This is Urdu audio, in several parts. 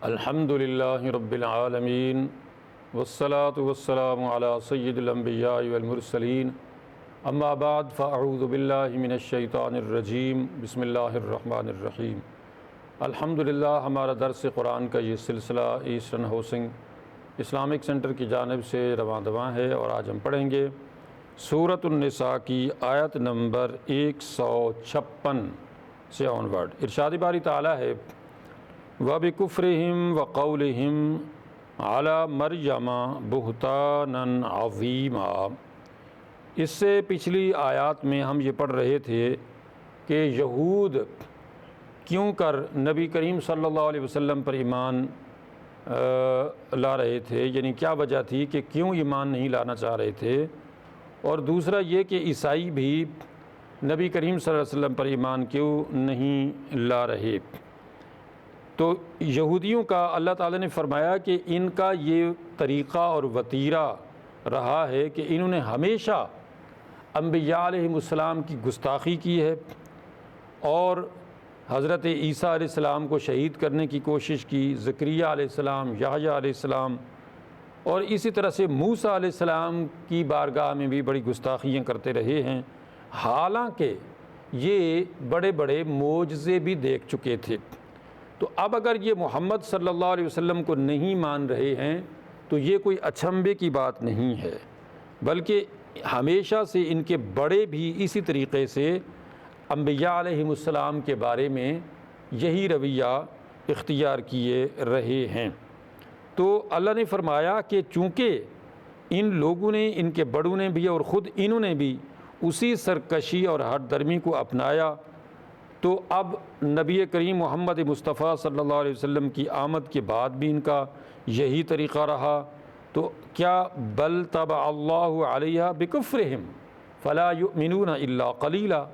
الحمد للہ رب العالمین والصلاة والسلام علی سید الانبیاء والمرسلین اما بعد فاعوذ باللہ من الشیطان الرجیم بسم اللہ الرحمن الرحیم۔ الحمدللہ ہمارا درس قرآن کا یہ سلسلہ ایسٹرن ہاؤسنگ اسلامک سینٹر کی جانب سے رواں دواں ہے، اور آج ہم پڑھیں گے سورۃ النساء کی آیت نمبر 156 سے آن ورڈ۔ ارشاد باری تعالیٰ ہے وَبِكُفْرِهِمْ وَقَوْلِهِمْ عَلَى مَرْيَمَ بُهْتَانًا عَظِيمًا۔ اس سے پچھلی آیات میں ہم یہ پڑھ رہے تھے کہ یہود کیوں کر نبی کریم صلی اللہ علیہ وسلم پر ایمان لا رہے تھے، یعنی کیا وجہ تھی کہ کیوں ایمان نہیں لانا چاہ رہے تھے، اور دوسرا یہ کہ عیسائی بھی نبی کریم صلی اللہ علیہ وسلم پر ایمان کیوں نہیں لا رہے۔ تو یہودیوں کا اللہ تعالیٰ نے فرمایا کہ ان کا یہ طریقہ اور وتیرہ رہا ہے کہ انہوں نے ہمیشہ انبیاء علیہ السلام کی گستاخی کی ہے، اور حضرت عیسیٰ علیہ السلام کو شہید کرنے کی کوشش کی، زکریا علیہ السلام، یحییٰ علیہ السلام، اور اسی طرح سے موسیٰ علیہ السلام کی بارگاہ میں بھی بڑی گستاخیاں کرتے رہے ہیں، حالانکہ یہ بڑے بڑے معجزے بھی دیکھ چکے تھے۔ تو اب اگر یہ محمد صلی اللہ علیہ وسلم کو نہیں مان رہے ہیں تو یہ کوئی اچنبھے کی بات نہیں ہے، بلکہ ہمیشہ سے ان کے بڑے بھی اسی طریقے سے انبیاء علیہ السلام کے بارے میں یہی رویہ اختیار کیے رہے ہیں۔ تو اللہ نے فرمایا کہ چونکہ ان لوگوں نے، ان کے بڑوں نے بھی اور خود انہوں نے بھی اسی سرکشی اور ہٹ درمی کو اپنایا، تو اب نبی کریم محمد مصطفیٰ صلی اللہ علیہ وسلم کی آمد کے بعد بھی ان کا یہی طریقہ رہا۔ تو کیا بل طبع اللہ علیہ بکفرہم فلا یؤمنون الا قلیلا،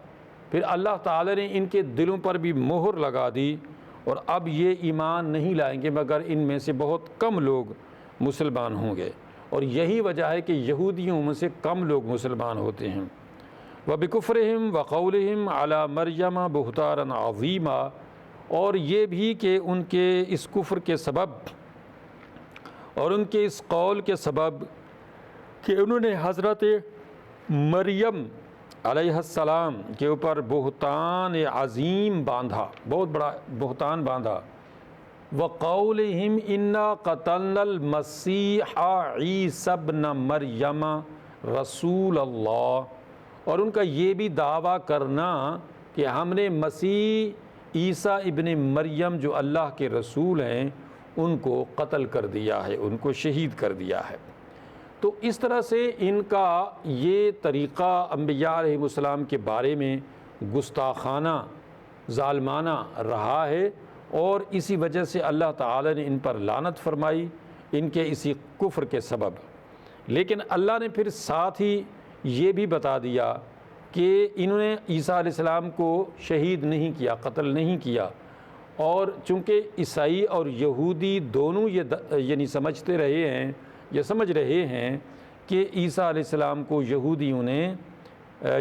پھر اللہ تعالی نے ان کے دلوں پر بھی مہر لگا دی، اور اب یہ ایمان نہیں لائیں گے مگر ان میں سے بہت کم لوگ مسلمان ہوں گے، اور یہی وجہ ہے کہ یہودیوں میں سے کم لوگ مسلمان ہوتے ہیں۔ وَبِكُفْرِهِمْ وَقَوْلِهِمْ عَلَى مَرْيَمَ بُهْتَانًا عَظِيمًا، اور یہ بھی کہ ان کے اس کفر کے سبب اور ان کے اس قول کے سبب کہ انہوں نے حضرت مریم علیہ السلام کے اوپر بہتان عظیم باندھا، بہت بڑا بہتان باندھا۔ وَقَوْلِهِمْ إِنَّا قَتَلْنَا الْمَسِيحَ عِيسَى ابْنَ مَرْيَمَ رسول اللہ، اور ان کا یہ بھی دعویٰ کرنا کہ ہم نے مسیح عیسیٰ ابن مریم جو اللہ کے رسول ہیں ان کو قتل کر دیا ہے، ان کو شہید کر دیا ہے۔ تو اس طرح سے ان کا یہ طریقہ انبیاء علیہ السلام کے بارے میں گستاخانہ، ظالمانہ رہا ہے، اور اسی وجہ سے اللہ تعالی نے ان پر لعنت فرمائی ان کے اسی کفر کے سبب۔ لیکن اللہ نے پھر ساتھ ہی یہ بھی بتا دیا کہ انہوں نے عیسیٰ علیہ السلام کو شہید نہیں کیا، قتل نہیں کیا، اور چونکہ عیسائی اور یہودی دونوں یہ یعنی سمجھتے رہے ہیں یا سمجھ رہے ہیں کہ عیسیٰ علیہ السلام کو یہودیوں نے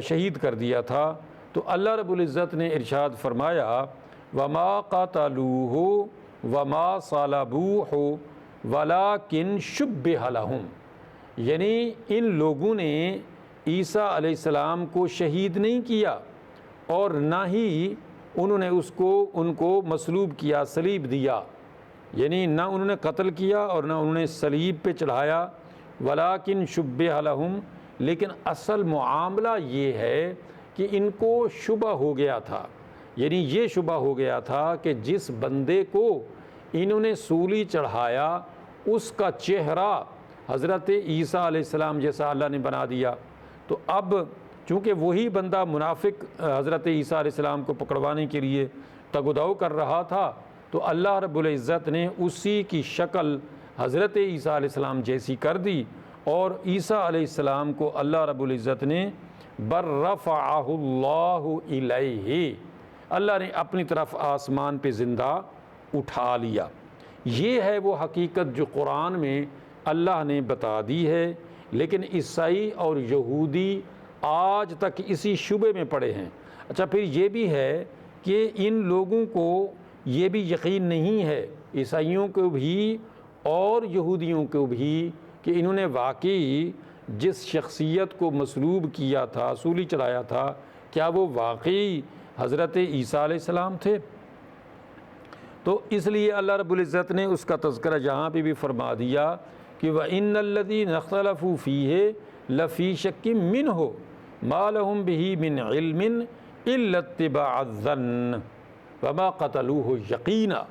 شہید کر دیا تھا، تو اللہ رب العزت نے ارشاد فرمایا وَمَا قَتَلُوهُ وَمَا صَلَبُوهُ وَلَكِنْ شُبِّهَ لَهُمْ، یعنی ان لوگوں نے عیسیٰ علیہ السلام کو شہید نہیں کیا، اور نہ ہی انہوں نے ان کو مصلوب کیا، صلیب دیا، یعنی نہ انہوں نے قتل کیا اور نہ انہوں نے صلیب پہ چڑھایا۔ وَلَكِنْ شُبِّهَ لَهُمْ، لیکن اصل معاملہ یہ ہے کہ ان کو شبہ ہو گیا تھا، یعنی یہ شبہ ہو گیا تھا کہ جس بندے کو انہوں نے سولی چڑھایا اس کا چہرہ حضرت عیسیٰ علیہ السلام جیسا اللہ نے بنا دیا۔ تو اب چونکہ وہی بندہ منافق حضرت عیسیٰ علیہ السلام کو پکڑوانے کے لیے تگ و دو کر رہا تھا، تو اللہ رب العزت نے اسی کی شکل حضرت عیسیٰ علیہ السلام جیسی کر دی، اور عیسیٰ علیہ السلام کو اللہ رب العزت نے بر رفعہ اللہ الیہ، اللہ نے اپنی طرف آسمان پہ زندہ اٹھا لیا۔ یہ ہے وہ حقیقت جو قرآن میں اللہ نے بتا دی ہے، لیکن عیسائی اور یہودی آج تک اسی شبے میں پڑے ہیں۔ اچھا، پھر یہ بھی ہے کہ ان لوگوں کو یہ بھی یقین نہیں ہے عیسائیوں کو بھی اور یہودیوں کو بھی کہ انہوں نے واقعی جس شخصیت کو مصلوب کیا تھا، سولی چڑھایا تھا، کیا وہ واقعی حضرت عیسیٰ علیہ السلام تھے؟ تو اس لیے اللہ رب العزت نے اس کا تذکرہ یہاں پہ بھی فرما دیا کہ وَإِنَّ الَّذِينَ اخْتَلَفُوا فِيهِ لَفِي شَكٍّ مِّنْهُ مَا لَهُم بِهِ مِنْ عِلْمٍ إِلَّا اتِّبَاعَ الظَّنِّ وَمَا قَتَلُوهُ یقینا۔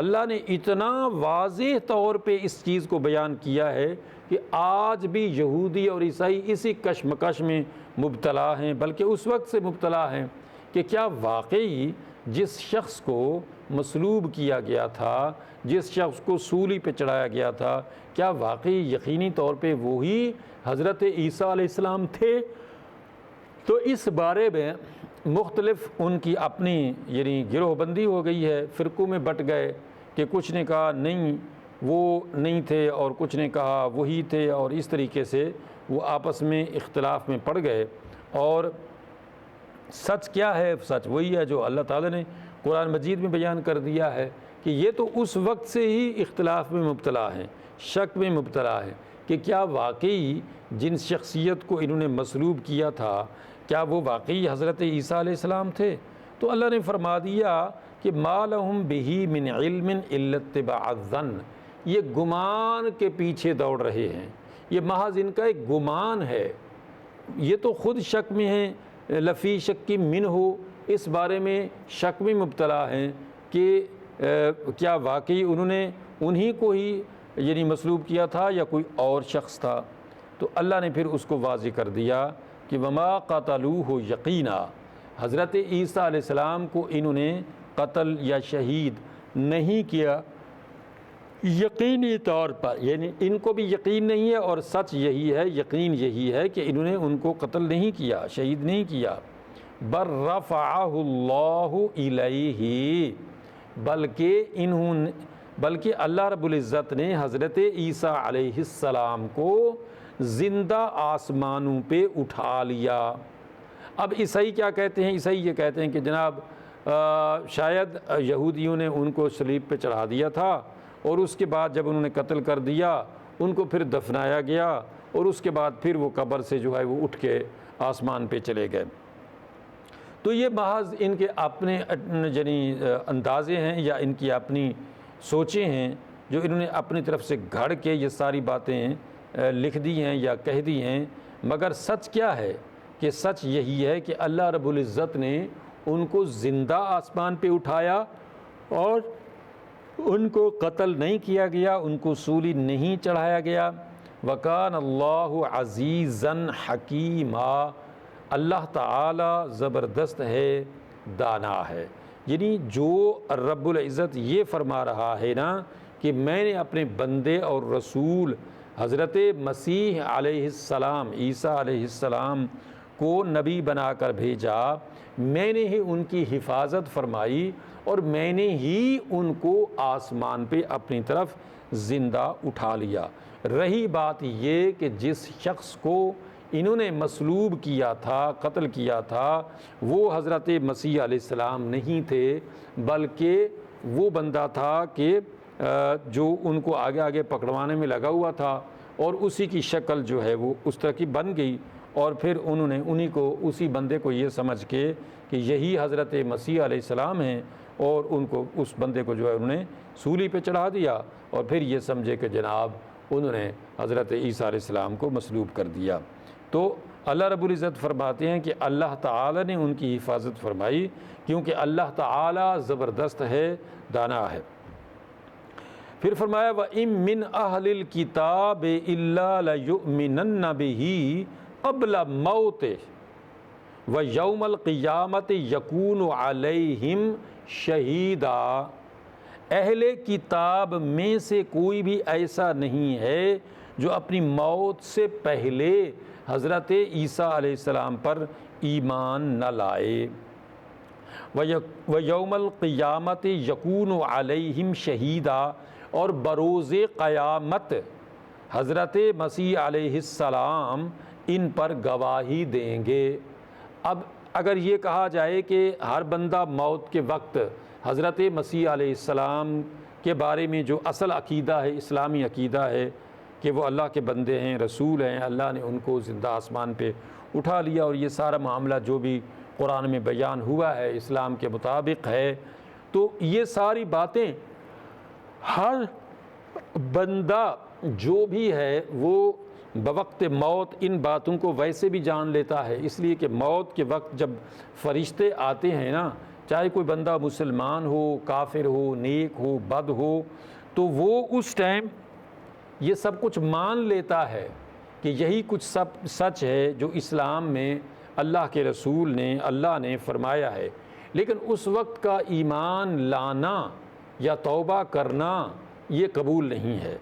اللہ نے اتنا واضح طور پہ اس چیز کو بیان کیا ہے کہ آج بھی یہودی اور عیسائی اسی کشمکش میں مبتلا ہیں، بلکہ اس وقت سے مبتلا ہیں کہ کیا واقعی جس شخص کو مصلوب کیا گیا تھا، جس شخص کو سولی پہ چڑھایا گیا تھا، کیا واقعی یقینی طور پہ وہی حضرت عیسیٰ علیہ السلام تھے؟ تو اس بارے میں مختلف ان کی اپنی یعنی گروہ بندی ہو گئی ہے، فرقوں میں بٹ گئے کہ کچھ نے کہا نہیں وہ نہیں تھے اور کچھ نے کہا وہی تھے، اور اس طریقے سے وہ آپس میں اختلاف میں پڑ گئے۔ اور سچ کیا ہے؟ سچ وہی ہے جو اللہ تعالیٰ نے قرآن مجید میں بیان کر دیا ہے کہ یہ تو اس وقت سے ہی اختلاف میں مبتلا ہیں، شک میں مبتلا ہے کہ کیا واقعی جن شخصیت کو انہوں نے مصلوب کیا تھا کیا وہ واقعی حضرت عیسیٰ علیہ السلام تھے؟ تو اللہ نے فرما دیا کہ مَا لَهُم بِهِ مِنْ عِلْمٍ إِلَّا اتِّبَاعَ الظَّنِّ، یہ گمان کے پیچھے دوڑ رہے ہیں، یہ محض ان کا ایک گمان ہے، یہ تو خود شک میں ہیں، لفی شک منہ، اس بارے میں شک میں مبتلا ہیں کہ کیا واقعی انہوں نے انہی کو ہی یعنی مصلوب کیا تھا یا کوئی اور شخص تھا؟ تو اللہ نے پھر اس کو واضح کر دیا کہ وما قتلوہ یقینا، حضرت عیسیٰ علیہ السلام کو انہوں نے قتل یا شہید نہیں کیا یقینی طور پر، یعنی ان کو بھی یقین نہیں ہے اور سچ یہی ہے، یقین یہی ہے کہ انہوں نے ان کو قتل نہیں کیا، شہید نہیں کیا۔ بل رفعہ اللہ الیہ، بلکہ اللہ رب العزت نے حضرت عیسیٰ علیہ السلام کو زندہ آسمانوں پہ اٹھا لیا۔ اب عیسائی کیا کہتے ہیں؟ عیسائی یہ کہتے ہیں کہ جناب شاید یہودیوں نے ان کو صلیب پہ چڑھا دیا تھا اور اس کے بعد جب انہوں نے قتل کر دیا ان کو پھر دفنایا گیا اور اس کے بعد پھر وہ قبر سے جو ہے وہ اٹھ کے آسمان پہ چلے گئے۔ تو یہ محض ان کے اپنے یعنی اندازے ہیں یا ان کی اپنی سوچیں ہیں جو انہوں نے اپنی طرف سے گھڑ کے یہ ساری باتیں لکھ دی ہیں یا کہہ دی ہیں، مگر سچ کیا ہے کہ سچ یہی ہے کہ اللہ رب العزت نے ان کو زندہ آسمان پہ اٹھایا اور ان کو قتل نہیں کیا گیا، ان کو سولی نہیں چڑھایا گیا۔ وَكَانَ اللَّهُ عَزِيزًا حَكِيمًا، اللہ تعالی زبردست ہے، دانا ہے۔ یعنی جو رب العزت یہ فرما رہا ہے نا کہ میں نے اپنے بندے اور رسول حضرت مسیح علیہ السلام، عیسیٰ علیہ السلام کو نبی بنا کر بھیجا، میں نے ہی ان کی حفاظت فرمائی اور میں نے ہی ان کو آسمان پہ اپنی طرف زندہ اٹھا لیا۔ رہی بات یہ کہ جس شخص کو انہوں نے مصلوب کیا تھا، قتل کیا تھا، وہ حضرت مسیح علیہ السلام نہیں تھے، بلکہ وہ بندہ تھا کہ جو ان کو آگے آگے پکڑوانے میں لگا ہوا تھا اور اسی کی شکل جو ہے وہ اس طرح کی بن گئی، اور پھر انہوں نے انہی کو اسی بندے کو یہ سمجھ کے کہ یہی حضرت مسیح علیہ السلام ہیں اور ان کو اس بندے کو جو ہے انہوں نے سولی پہ چڑھا دیا اور پھر یہ سمجھے کہ جناب انہوں نے حضرت عیسیٰ علیہ السلام کو مصلوب کر دیا۔ تو اللہ رب العزت فرماتے ہیں کہ اللہ تعالی نے ان کی حفاظت فرمائی کیونکہ اللہ تعالی زبردست ہے، دانا ہے۔ پھر فرمایا وَإِن مِّنْ أَهْلِ الْكِتَابِ إِلَّا لَيُؤْمِنَنَّ بِهِ قَبْلَ مَوْتِهِ وَيَوْمَ الْقِيَامَةِ يَكُونُ عَلَيْهِمْ شَهِيدًا، اہل کتاب میں سے کوئی بھی ایسا نہیں ہے جو اپنی موت سے پہلے حضرت عیسیٰ علیہ السلام پر ایمان نہ لائے۔ وَيَوْمَ الْقِيَامَةِ يَكُونُ عَلَيْهِمْ شَهِيدًا، اور بروز قیامت حضرت مسیح علیہ السلام ان پر گواہی دیں گے۔ اب اگر یہ کہا جائے کہ ہر بندہ موت کے وقت حضرت مسیح علیہ السلام کے بارے میں جو اصل عقیدہ ہے، اسلامی عقیدہ ہے کہ وہ اللہ کے بندے ہیں، رسول ہیں، اللہ نے ان کو زندہ آسمان پہ اٹھا لیا، اور یہ سارا معاملہ جو بھی قرآن میں بیان ہوا ہے اسلام کے مطابق ہے، تو یہ ساری باتیں ہر بندہ جو بھی ہے وہ بوقت موت ان باتوں کو ویسے بھی جان لیتا ہے، اس لیے کہ موت کے وقت جب فرشتے آتے ہیں نا، چاہے کوئی بندہ مسلمان ہو، کافر ہو، نیک ہو، بد ہو، تو وہ اس ٹائم یہ سب کچھ مان لیتا ہے کہ یہی کچھ سب سچ ہے جو اسلام میں اللہ کے رسول نے، اللہ نے فرمایا ہے، لیکن اس وقت کا ایمان لانا یا توبہ کرنا یہ قبول نہیں ہے،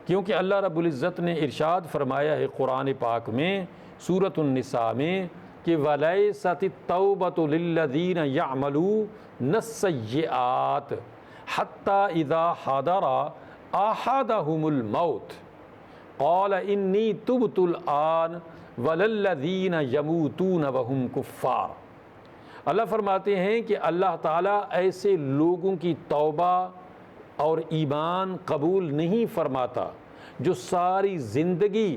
کیونکہ اللہ رب العزت نے ارشاد فرمایا ہے قرآن پاک میں سورۃ النساء میں کہ وَلَيْسَتِ التَّوْبَةُ لِلَّذِينَ يَعْمَلُونَ السَّيِّئَاتِ حَتَّى إِذَا حَضَرَ أَحَدَهُمُ الْمَوْتُ قَالَ إِنِّي تُبْتُ الْآنَ وَلَا الَّذِينَ يَمُوتُونَ وَهُمْ كُفَّارٌ۔ اللہ فرماتے ہیں کہ اللہ تعالیٰ ایسے لوگوں کی توبہ اور ایمان قبول نہیں فرماتا جو ساری زندگی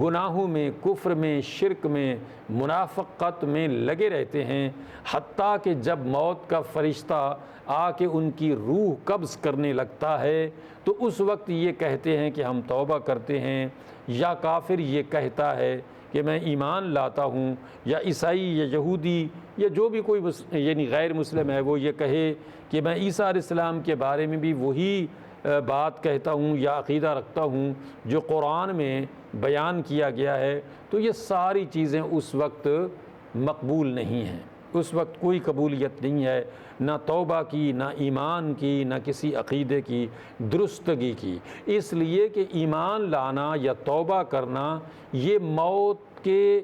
گناہوں میں، کفر میں، شرک میں، منافقت میں لگے رہتے ہیں، حتیٰ کہ جب موت کا فرشتہ آ کے ان کی روح قبض کرنے لگتا ہے تو اس وقت یہ کہتے ہیں کہ ہم توبہ کرتے ہیں، یا کافر یہ کہتا ہے کہ میں ایمان لاتا ہوں، یا عیسائی یا یہودی یا جو بھی کوئی یعنی غیر مسلم ہے وہ یہ کہے کہ میں عیسیٰ علیہ السلام کے بارے میں بھی وہی بات کہتا ہوں یا عقیدہ رکھتا ہوں جو قرآن میں بیان کیا گیا ہے، تو یہ ساری چیزیں اس وقت مقبول نہیں ہیں، اس وقت کوئی قبولیت نہیں ہے، نہ توبہ کی، نہ ایمان کی، نہ کسی عقیدے کی درستگی کی، اس لیے کہ ایمان لانا یا توبہ کرنا یہ موت کے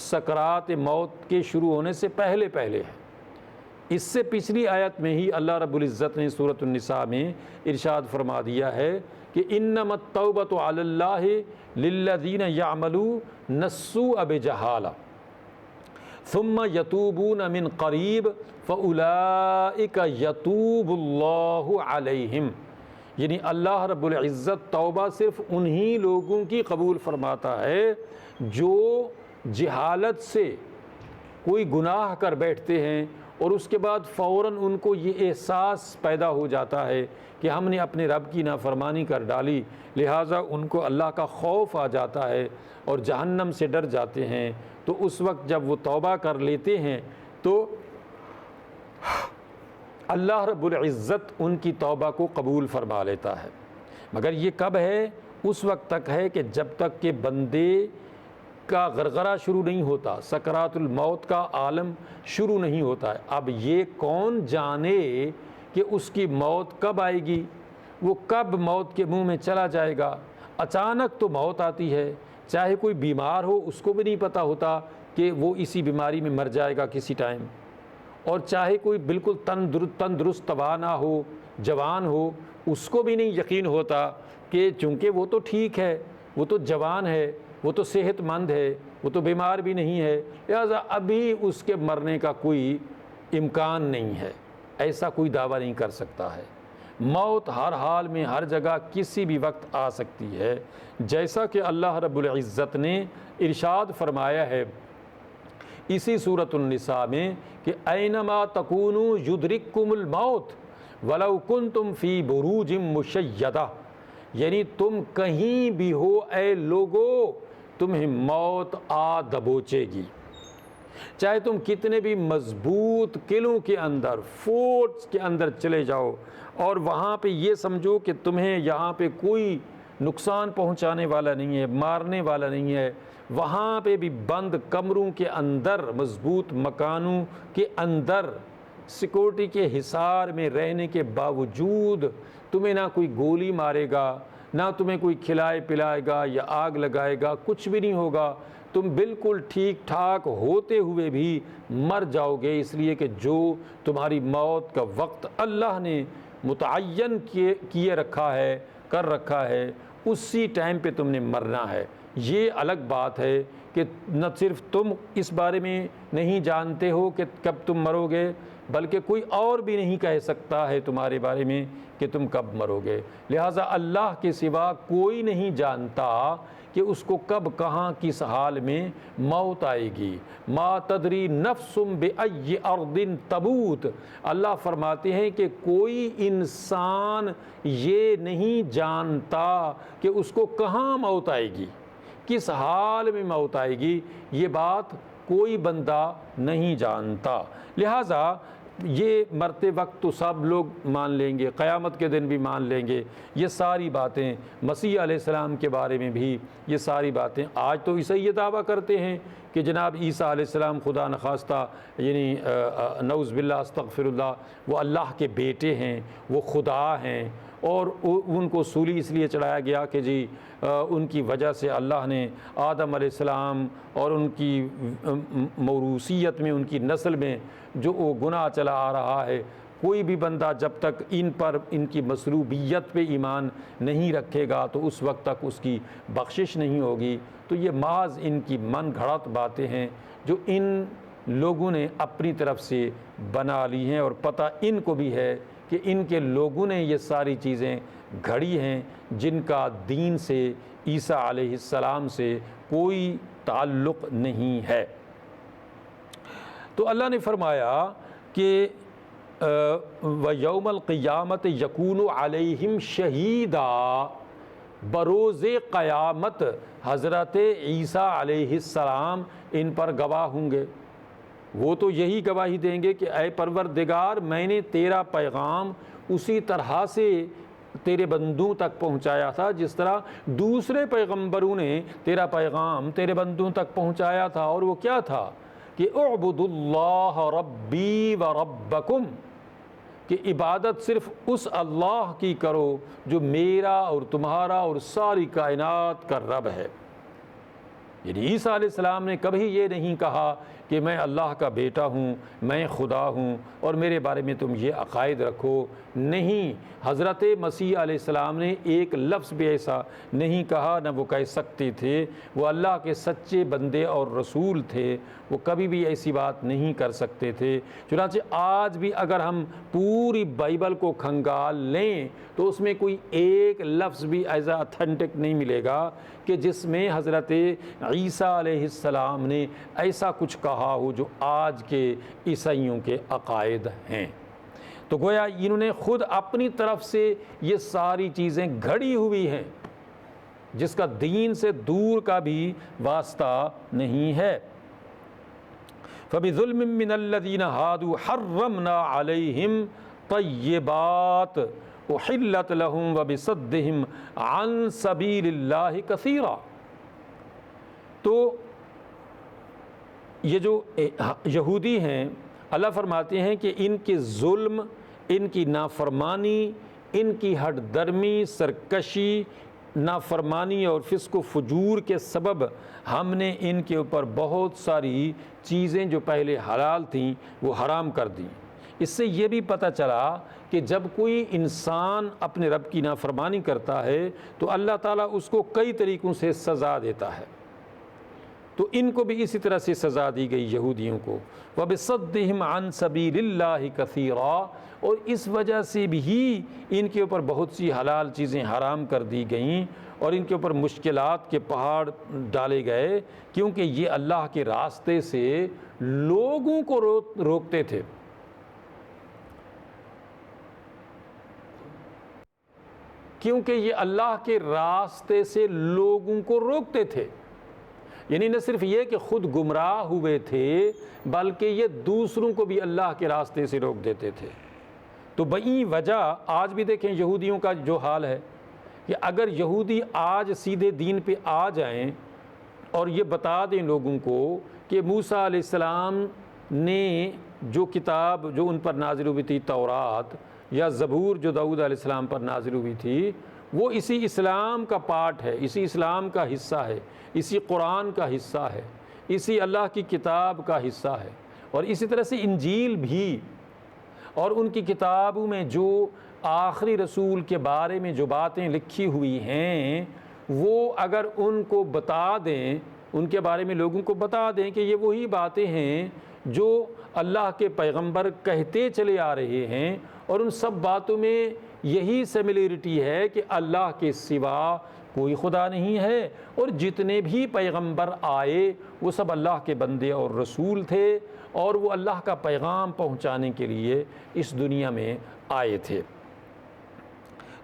سکرات موت کے شروع ہونے سے پہلے ہے۔ اس سے پچھلی آیت میں ہی اللہ رب العزت نے سورۃ النساء میں ارشاد فرما دیا ہے کہ انما التوبۃ علی اللہ للذین یعملون السوء بجہالہ ثم یتوبون من قریب فاولئک یتوب اللہ علیہم، یعنی اللہ رب العزت توبہ صرف انہی لوگوں کی قبول فرماتا ہے جو جہالت سے کوئی گناہ کر بیٹھتے ہیں اور اس کے بعد فوراً ان کو یہ احساس پیدا ہو جاتا ہے کہ ہم نے اپنے رب کی نافرمانی کر ڈالی، لہٰذا ان کو اللہ کا خوف آ جاتا ہے اور جہنم سے ڈر جاتے ہیں، تو اس وقت جب وہ توبہ کر لیتے ہیں تو اللہ رب العزت ان کی توبہ کو قبول فرما لیتا ہے۔ مگر یہ کب ہے؟ اس وقت تک ہے کہ جب تک کہ بندے کا غرغرہ شروع نہیں ہوتا، سکرات الموت کا عالم شروع نہیں ہوتا ہے۔ اب یہ کون جانے کہ اس کی موت کب آئے گی، وہ کب موت کے منہ میں چلا جائے گا؟ اچانک تو موت آتی ہے، چاہے کوئی بیمار ہو اس کو بھی نہیں پتہ ہوتا کہ وہ اسی بیماری میں مر جائے گا کسی ٹائم، اور چاہے کوئی بالکل تندرست توانا ہو، جوان ہو، اس کو بھی نہیں یقین ہوتا کہ چونکہ وہ تو ٹھیک ہے، وہ تو جوان ہے، وہ تو صحت مند ہے، وہ تو بیمار بھی نہیں ہے، لہٰذا ابھی اس کے مرنے کا کوئی امکان نہیں ہے، ایسا کوئی دعویٰ نہیں کر سکتا ہے۔ موت ہر حال میں، ہر جگہ، کسی بھی وقت آ سکتی ہے، جیسا کہ اللہ رب العزت نے ارشاد فرمایا ہے اسی سورۃ النساء میں کہ اینما تکونوا یدرککم الموت ولو کنتم فی بروج مشیدہ، یعنی تم کہیں بھی ہو اے لوگو تمہیں موت آ دبوچے گی، چاہے تم کتنے بھی مضبوط قلعوں کے اندر، فورٹس کے اندر چلے جاؤ اور وہاں پہ یہ سمجھو کہ تمہیں یہاں پہ کوئی نقصان پہنچانے والا نہیں ہے، مارنے والا نہیں ہے، وہاں پہ بھی بند کمروں کے اندر، مضبوط مکانوں کے اندر، سیکورٹی کے حصار میں رہنے کے باوجود تمہیں نہ کوئی گولی مارے گا، نہ تمہیں کوئی کھلائے پلائے گا یا آگ لگائے گا، کچھ بھی نہیں ہوگا، تم بالکل ٹھیک ٹھاک ہوتے ہوئے بھی مر جاؤ گے، اس لیے کہ جو تمہاری موت کا وقت اللہ نے متعین کیے رکھا ہے، کر رکھا ہے، اسی ٹائم پہ تم نے مرنا ہے۔ یہ الگ بات ہے کہ نہ صرف تم اس بارے میں نہیں جانتے ہو کہ کب تم مرو گے، بلکہ کوئی اور بھی نہیں کہہ سکتا ہے تمہارے بارے میں کہ تم کب مرو گے، لہٰذا اللہ کے سوا کوئی نہیں جانتا کہ اس کو کب کہاں کس حال میں موت آئے گی۔ ما تدری نفس بأی ارض تموت، اللہ فرماتے ہیں کہ کوئی انسان یہ نہیں جانتا کہ اس کو کہاں موت آئے گی، کس حال میں موت آئے گی، یہ بات کوئی بندہ نہیں جانتا۔ لہٰذا یہ مرتے وقت تو سب لوگ مان لیں گے، قیامت کے دن بھی مان لیں گے، یہ ساری باتیں، مسیح علیہ السلام کے بارے میں بھی یہ ساری باتیں۔ آج تو عیسائی یہ دعویٰ کرتے ہیں کہ جناب عیسیٰ علیہ السلام خدا نخواستہ، یعنی نعوذ باللہ استغفر اللہ، وہ اللہ کے بیٹے ہیں، وہ خدا ہیں، اور ان کو سولی اس لیے چڑھایا گیا کہ جی ان کی وجہ سے اللہ نے آدم علیہ السلام اور ان کی موروثیت میں، ان کی نسل میں جو وہ گناہ چلا آ رہا ہے، کوئی بھی بندہ جب تک ان پر، ان کی مصلوبیت پہ ایمان نہیں رکھے گا تو اس وقت تک اس کی بخشش نہیں ہوگی۔ تو یہ محض ان کی من گھڑت باتیں ہیں جو ان لوگوں نے اپنی طرف سے بنا لی ہیں، اور پتہ ان کو بھی ہے کہ ان کے لوگوں نے یہ ساری چیزیں گھڑی ہیں جن کا دین سے، عیسیٰ علیہ السلام سے کوئی تعلق نہیں ہے۔ تو اللہ نے فرمایا کہ وَيَوْمَ الْقِيَامَةِ يَكُونُ عَلَيْهِمْ شَهِيدًا، بروز قیامت حضرت عیسیٰ علیہ السلام ان پر گواہ ہوں گے۔ وہ تو یہی گواہی دیں گے کہ اے پروردگار، میں نے تیرا پیغام اسی طرح سے تیرے بندوں تک پہنچایا تھا جس طرح دوسرے پیغمبروں نے تیرا پیغام تیرے بندوں تک پہنچایا تھا، اور وہ کیا تھا کہ اعبدوا اللہ ربی و ربکم، کہ عبادت صرف اس اللہ کی کرو جو میرا اور تمہارا اور ساری کائنات کا رب ہے۔ یعنی عیسیٰ علیہ السلام نے کبھی یہ نہیں کہا کہ میں اللہ کا بیٹا ہوں، میں خدا ہوں اور میرے بارے میں تم یہ عقائد رکھو، نہیں۔ حضرت مسیح علیہ السلام نے ایک لفظ بھی ایسا نہیں کہا، نہ وہ کہہ سکتے تھے، وہ اللہ کے سچے بندے اور رسول تھے، وہ کبھی بھی ایسی بات نہیں کر سکتے تھے۔ چنانچہ آج بھی اگر ہم پوری بائبل کو کھنگال لیں تو اس میں کوئی ایک لفظ بھی ایز اتھینٹک نہیں ملے گا کہ جس میں حضرت عیسیٰ علیہ السلام نے ایسا کچھ کہا ہو جو آج کے عیسائیوں کے عقائد ہیں۔ تو گویا انہوں نے خود اپنی طرف سے یہ ساری چیزیں گھڑی ہوئی ہیں جس کا دین سے دور کا بھی واسطہ نہیں ہے۔ فَبِظُلْمٍ مِّنَ الَّذِينَ هَادُوا حَرَّمْنَا عَلَيْهِمْ طَيِّبَاتٍ أُحِلَّتْ لَهُمْ وَبِصَدِّهِمْ عَن سَبِيلِ اللَّهِ كَثِيرًا۔ تو یہ جو یہودی ہیں، اللہ فرماتے ہیں کہ ان کے ظلم، ان کی نافرمانی، ان کی ہٹ درمی، سرکشی، نافرمانی اور فسق و فجور کے سبب ہم نے ان کے اوپر بہت ساری چیزیں جو پہلے حلال تھیں وہ حرام کر دیں۔ اس سے یہ بھی پتہ چلا کہ جب کوئی انسان اپنے رب کی نافرمانی کرتا ہے تو اللہ تعالیٰ اس کو کئی طریقوں سے سزا دیتا ہے، تو ان کو بھی اسی طرح سے سزا دی گئی یہودیوں کو۔ وَبِصَدِّهِمْ عَن سَبِيلِ اللَّهِ كَثِيرًا، اور اس وجہ سے بھی ان کے اوپر بہت سی حلال چیزیں حرام کر دی گئیں اور ان کے اوپر مشکلات کے پہاڑ ڈالے گئے، کیونکہ یہ اللہ کے راستے سے لوگوں کو روکتے تھے۔ کیونکہ یہ اللہ کے راستے سے لوگوں کو روکتے تھے، یعنی نہ صرف یہ کہ خود گمراہ ہوئے تھے بلکہ یہ دوسروں کو بھی اللہ کے راستے سے روک دیتے تھے۔ تو بئی وجہ آج بھی دیکھیں یہودیوں کا جو حال ہے کہ اگر یہودی آج سیدھے دین پہ آ جائیں اور یہ بتا دیں لوگوں کو کہ موسیٰ علیہ السلام نے جو کتاب جو ان پر نازل ہوئی تھی، تورات یا زبور جو داؤد علیہ السلام پر نازل ہوئی تھی، وہ اسی اسلام کا پارٹ ہے، اسی اسلام کا حصہ ہے، اسی قرآن کا حصہ ہے، اسی اللہ کی کتاب کا حصہ ہے، اور اسی طرح سے انجیل بھی، اور ان کی کتابوں میں جو آخری رسول کے بارے میں جو باتیں لکھی ہوئی ہیں وہ اگر ان کو بتا دیں، ان کے بارے میں لوگوں کو بتا دیں کہ یہ وہی باتیں ہیں جو اللہ کے پیغمبر کہتے چلے آ رہے ہیں، اور ان سب باتوں میں یہی سملیرٹی ہے کہ اللہ کے سوا کوئی خدا نہیں ہے، اور جتنے بھی پیغمبر آئے وہ سب اللہ کے بندے اور رسول تھے، اور وہ اللہ کا پیغام پہنچانے کے لیے اس دنیا میں آئے تھے۔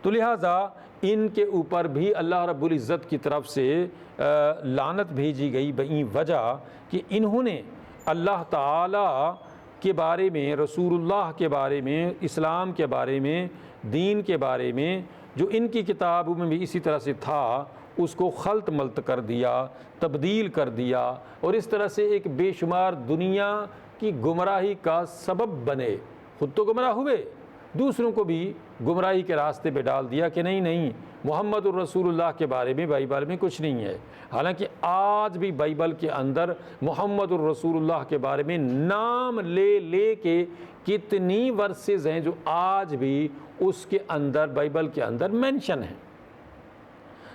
تو لہٰذا ان کے اوپر بھی اللہ رب العزت کی طرف سے لعنت بھیجی گئی بئی وجہ کہ انہوں نے اللہ تعالیٰ کے بارے میں، رسول اللہ کے بارے میں، اسلام کے بارے میں، دین کے بارے میں جو ان کی کتابوں میں بھی اسی طرح سے تھا، اس کو خلط ملط کر دیا، تبدیل کر دیا، اور اس طرح سے ایک بے شمار دنیا کی گمراہی کا سبب بنے۔ خود تو گمراہ ہوئے، دوسروں کو بھی گمراہی کے راستے پہ ڈال دیا کہ نہیں محمد الرسول اللہ کے بارے میں بائبل میں کچھ نہیں ہے۔ حالانکہ آج بھی بائبل کے اندر محمد الرسول اللہ کے بارے میں نام لے لے کے کتنی ورسز ہیں جو آج بھی اس کے اندر بائبل کے اندر مینشن ہیں۔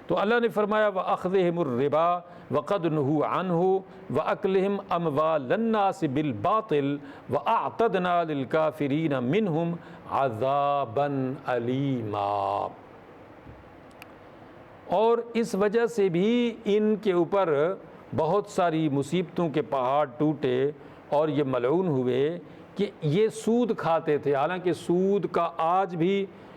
تو اللہ نے فرمایا وَأَخْذِهِمُ الرِّبَا وَقَدْ نُهُوا عَنْهُ وَأَكْلِهِمْ أَمْوَالَ النَّاسِ بِالْبَاطِلِ وَأَعْتَدْنَا لِلْكَافِرِينَ مِنْهُمْ عَذَابًا أَلِيمًا۔ اور اس وجہ سے بھی ان کے اوپر بہت ساری مصیبتوں کے پہاڑ ٹوٹے اور یہ ملعون ہوئے کہ یہ سود کھاتے تھے۔ حالانکہ سود کا آج بھی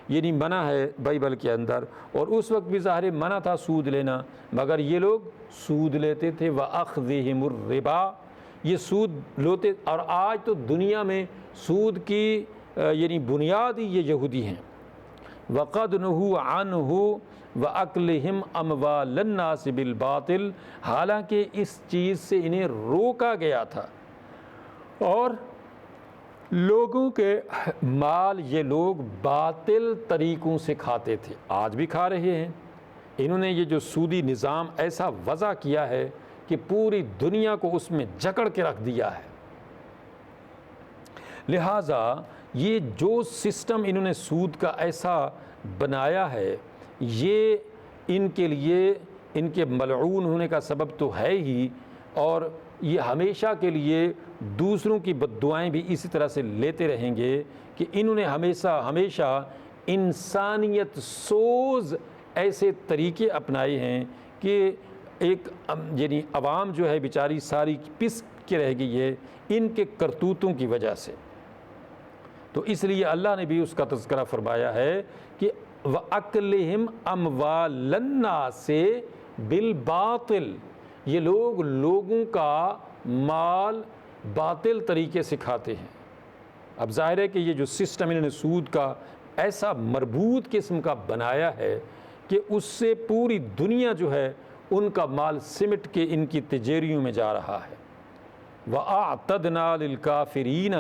یعنی منع ہے بائبل کے اندر، اور اس وقت بھی ظاہر منع تھا سود لینا، مگر یہ لوگ سود لیتے تھے۔ وَأَخْذِهِمُ الرِّبَا، یہ سود لیتے، اور آج تو دنیا میں سود کی یعنی بنیاد ہی یہ یہودی ہیں۔ وَقَدْ نُهُوا عَنْهُ وَأَكْلِهِمْ أَمْوَالَ النَّاسِ بِالْبَاطِلِ، حالانکہ اس چیز سے انہیں روکا گیا تھا، اور لوگوں کے مال یہ لوگ باطل طریقوں سے کھاتے تھے، آج بھی کھا رہے ہیں۔ انہوں نے یہ جو سودی نظام ایسا وضع کیا ہے کہ پوری دنیا کو اس میں جکڑ کے رکھ دیا ہے۔ لہٰذا یہ جو سسٹم انہوں نے سود کا ایسا بنایا ہے، یہ ان کے لیے ان کے ملعون ہونے کا سبب تو ہے ہی، اور یہ ہمیشہ کے لیے دوسروں کی بد دعائیں بھی اسی طرح سے لیتے رہیں گے کہ انہوں نے ہمیشہ انسانیت سوز ایسے طریقے اپنائے ہیں کہ ایک یعنی عوام جو ہے بیچاری ساری پس کے رہ گئی ہے ان کے کرتوتوں کی وجہ سے۔ تو اس لیے اللہ نے بھی اس کا تذکرہ فرمایا ہے کہ وَأَكْلِهِمْ أَمْوَالَ النَّاسِ بِالْبَاطِلِ، یہ لوگ لوگوں کا مال باطل طریقے سے کھاتے ہیں۔ اب ظاہر ہے کہ یہ جو سسٹم انہوں نے سود کا ایسا مربوط قسم کا بنایا ہے کہ اس سے پوری دنیا جو ہے ان کا مال سمٹ کے ان کی تجیریوں میں جا رہا ہے۔ وَأَعْتَدْنَا لِلْكَافِرِينَ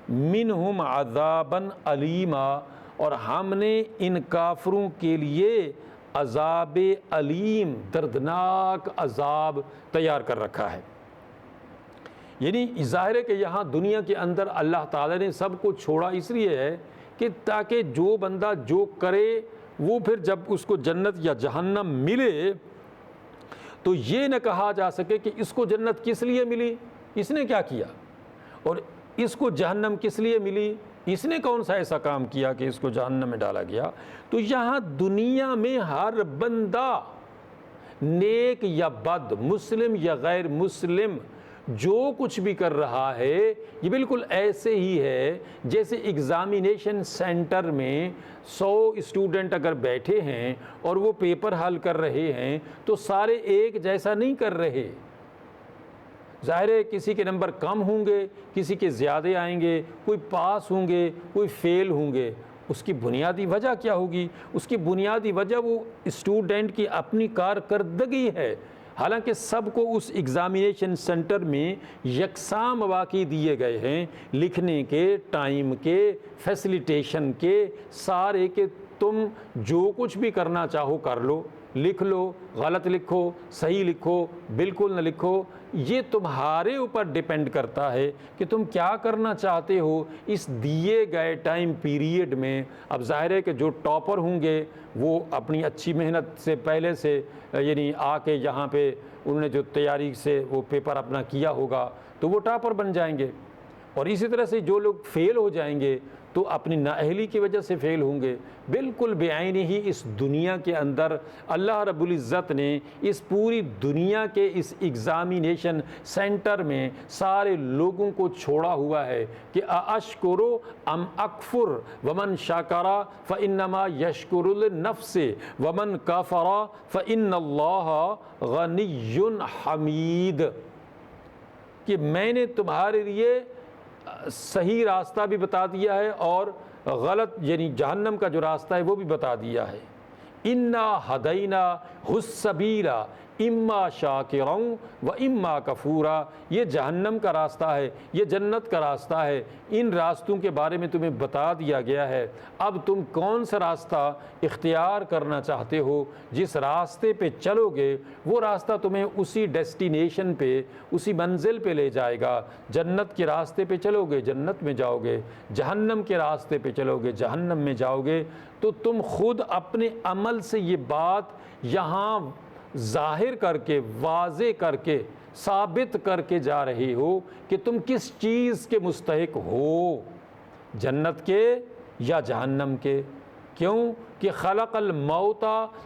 مِنْهُمْ عَذَابًا أَلِيمًا، اور ہم نے ان کافروں کے لیے عذاب علیم، دردناک عذاب تیار کر رکھا ہے۔ یعنی ظاہر ہے کہ یہاں دنیا کے اندر اللہ تعالیٰ نے سب کو چھوڑا اس لیے ہے کہ تاکہ جو بندہ جو کرے وہ پھر جب اس کو جنت یا جہنم ملے تو یہ نہ کہا جا سکے کہ اس کو جنت کس لیے ملی، اس نے کیا کیا، اور اس کو جہنم کس لیے ملی، اس نے کون سا ایسا کام کیا کہ اس کو جہنم میں ڈالا گیا۔ تو یہاں دنیا میں ہر بندہ نیک یا بد، مسلم یا غیر مسلم، جو کچھ بھی کر رہا ہے یہ بالکل ایسے ہی ہے جیسے ایگزامینیشن سینٹر میں 100 اسٹوڈنٹ اگر بیٹھے ہیں اور وہ پیپر حل کر رہے ہیں تو سارے ایک جیسا نہیں کر رہے۔ ظاہر ہے کسی کے نمبر کم ہوں گے، کسی کے زیادہ آئیں گے، کوئی پاس ہوں گے، کوئی فیل ہوں گے۔ اس کی بنیادی وجہ کیا ہوگی؟ اس کی بنیادی وجہ وہ اسٹوڈنٹ کی اپنی کارکردگی ہے۔ حالانکہ سب کو اس ایگزامینیشن سینٹر میں یکساں مواقع دیے گئے ہیں لکھنے کے، ٹائم کے، فیسیلیٹیشن کے، سارے کہ تم جو کچھ بھی کرنا چاہو کر لو، لکھ لو، غلط لکھو، صحیح لکھو، بالکل نہ لکھو، یہ تمہارے اوپر ڈیپینڈ کرتا ہے کہ تم کیا کرنا چاہتے ہو اس دیے گئے ٹائم پیریڈ میں۔ اب ظاہر ہے کہ جو ٹاپر ہوں گے وہ اپنی اچھی محنت سے پہلے سے یعنی آ کے یہاں پہ انہوں نے جو تیاری سے وہ پیپر اپنا کیا ہوگا تو وہ ٹاپر بن جائیں گے۔ اور اسی طرح سے جو لوگ فیل ہو جائیں گے تو اپنی نااہلی کی وجہ سے فیل ہوں گے۔ بالکل بے عینی ہی اس دنیا کے اندر اللہ رب العزت نے اس پوری دنیا کے اس ایگزامینیشن سینٹر میں سارے لوگوں کو چھوڑا ہوا ہے کہ اَأَشْكُرُ أَمْ أَكْفُرُ وَمَنْ شَكَرَ فَإِنَّمَا يَشْكُرُ لِنَفْسِهِ وَمَنْ كَفَرَ فَإِنَّ اللَّهَ غَنِيٌّ حَمِيدٌ، کہ میں نے تمہارے لیے صحیح راستہ بھی بتا دیا ہے اور غلط یعنی جہنم کا جو راستہ ہے وہ بھی بتا دیا ہے۔ اِنَّا هَدَيْنَاهُ السَّبِيلَ اِمَّا شَاكِرًا وَإِمَّا كَفُورًا، یہ جہنم کا راستہ ہے، یہ جنت کا راستہ ہے، ان راستوں کے بارے میں تمہیں بتا دیا گیا ہے۔ اب تم کون سا راستہ اختیار کرنا چاہتے ہو؟ جس راستے پہ چلو گے وہ راستہ تمہیں اسی ڈیسٹینیشن پہ، اسی منزل پہ لے جائے گا۔ جنت کے راستے پہ چلو گے جنت میں جاؤ گے، جہنم کے راستے پہ چلو گے جہنم میں جاؤ گے۔ تو تم خود اپنے عمل سے یہ بات یہاں ظاہر کر کے، واضح کر کے، ثابت کر کے جا رہی ہو کہ تم کس چیز کے مستحق ہو، جنت کے یا جہنم کے۔ کیوں کہ خلق الموت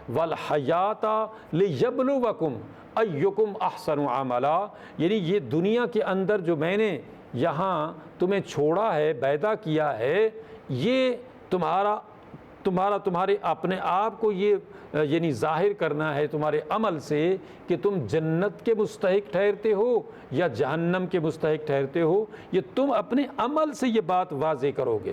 والحیات لیبلوکم ایکم احسن عملا، یعنی یہ دنیا کے اندر جو میں نے یہاں تمہیں چھوڑا ہے، پیدا کیا ہے، یہ تمہارے اپنے آپ کو یہ یعنی ظاہر کرنا ہے تمہارے عمل سے کہ تم جنت کے مستحق ٹھہرتے ہو یا جہنم کے مستحق ٹھہرتے ہو۔ یہ تم اپنے عمل سے یہ بات واضح کرو گے۔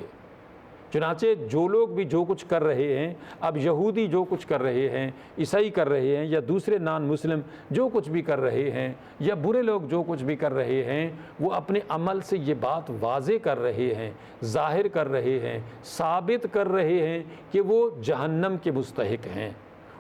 چنانچہ جو لوگ بھی جو کچھ کر رہے ہیں، اب یہودی جو کچھ کر رہے ہیں، عیسائی کر رہے ہیں، یا دوسرے نان مسلم جو کچھ بھی کر رہے ہیں، یا برے لوگ جو کچھ بھی کر رہے ہیں، وہ اپنے عمل سے یہ بات واضح کر رہے ہیں، ظاہر کر رہے ہیں، ثابت کر رہے ہیں کہ وہ جہنم کے مستحق ہیں۔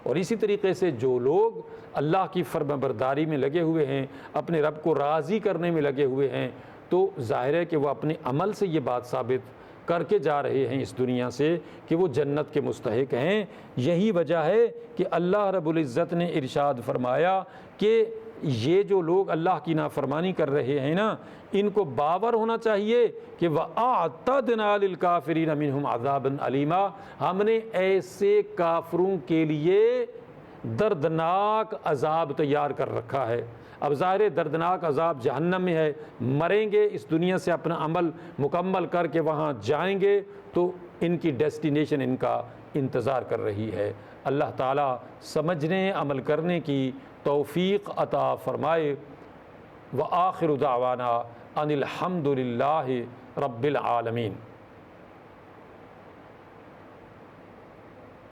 اور اسی طریقے سے جو لوگ اللہ کی فرمانبرداری میں لگے ہوئے ہیں، اپنے رب کو راضی کرنے میں لگے ہوئے ہیں، تو ظاہر ہے کہ وہ اپنے عمل سے یہ بات ثابت کر کے جا رہے ہیں اس دنیا سے کہ وہ جنت کے مستحق ہیں۔ یہی وجہ ہے کہ اللہ رب العزت نے ارشاد فرمایا کہ یہ جو لوگ اللہ کی نافرمانی کر رہے ہیں نا، ان کو باور ہونا چاہیے کہ وَأَعْتَدْنَا لِلْكَافِرِينَ مِنْهُمْ عَذَابًا عَلِيمًا، ہم نے ایسے کافروں کے لیے دردناک عذاب تیار کر رکھا ہے۔ اب ظاہر دردناک عذاب جہنم میں ہے، مریں گے اس دنیا سے اپنا عمل مکمل کر کے وہاں جائیں گے تو ان کی ڈیسٹینیشن ان کا انتظار کر رہی ہے۔ اللہ تعالیٰ سمجھنے عمل کرنے کی توفیق عطا فرمائے۔ وآخر دعوانا ان الحمد للہ رب العالمین۔